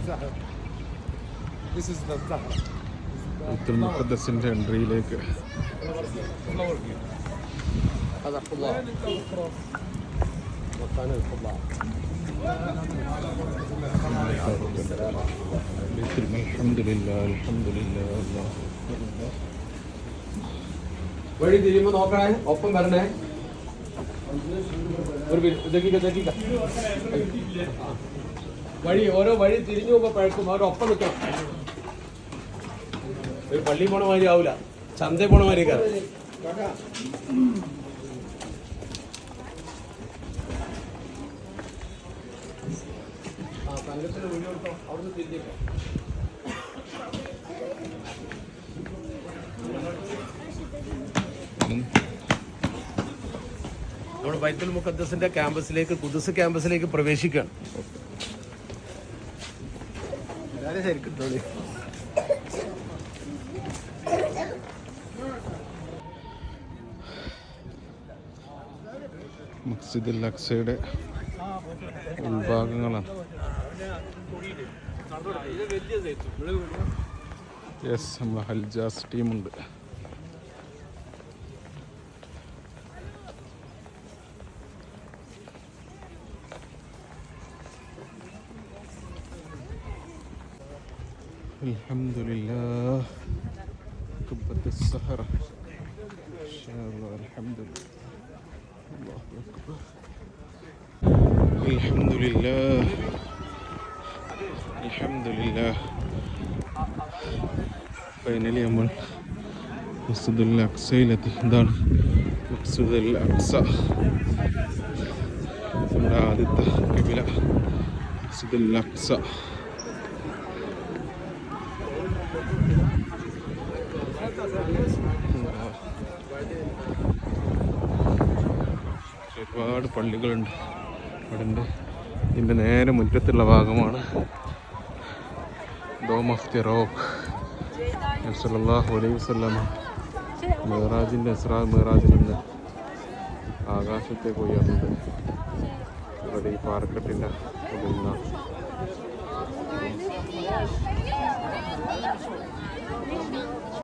This is the Zahra. ബൈത്തുൽ മുഖദ്ദസിന്റെ എൻട്രിയിലേക്ക്. هذا خضار. مكان الخضار. അൽഹംദുലില്ലാ അൽഹംദുലില്ലാ അല്ലാഹു അക്ബർ. വഴി തിരിയുമ്പോൾ നോക്കണേ, ഒപ്പം വരണേ. ഒരു വഴി ഓരോ വഴി തിരിഞ്ഞു പോകുമ്പോൾ പഴക്കും അവരൊപ്പം നിൽക്കണം. ഒരു പള്ളി പോണ മാതിരി ആവൂല, ചന്തയിൽ പോണ മാതിരി കയറും. സംഘത്തിന് വീഡിയോ എടുത്തോ, അവിടുന്ന് തിരിഞ്ഞേക്കാം. നമ്മുടെ ബൈത്തുൽ മുഖദ്ദസിന്റെ ക്യാമ്പസിലേക്ക്, ഖുദ്സ് ക്യാമ്പസിലേക്ക് പ്രവേശിക്കുകയാണ്. മസ്ജിദുൽ അഖ്സയുടെ ഉൾഭാഗങ്ങളാണ്. യെസ്, നമ്മളെ ഹൽജാസ് ടീമുണ്ട്. അൽഹംദുലില്ലാഹ് ഖുബ്ബത്തുസ് സഹറ ഇൻഷാഅല്ലാഹ്. അൽഹംദുലില്ലാഹ് അല്ലാഹു അക്ബർ. അൽഹംദുലില്ലാഹ് അൽഹംദുലില്ലാഹ്. ഫൈനലി നമ്മൾ മസ്ജിദുൽ അഖ്സയിലെത്തി. ഇതാണ് മസ്ജിദുൽ അഖ്സ, നമ്മുടെ ആദ്യത്തെ ഖിബ്ല മസ്ജിദുൽ അഖ്സ. ഒരുപാട് പള്ളികളുണ്ട് അവിടെ ഉണ്ട്. ഇതിൻ്റെ നേരെ മുറ്റത്തുള്ള ഭാഗമാണ് ഡോം ഓഫ് ദി റോക്ക്. നബി സല്ലല്ലാഹു അലൈഹി വസല്ലം മിറാജിൻ്റെ ഇസ്രാ മിറാജിൽ നിന്ന് ആകാശത്തേക്ക് ഉയർന്നത് ഇവിടെ ഈ പാറക്കെട്ടിൻ്റെ ഉള്ളിൽ നിന്നാണ്.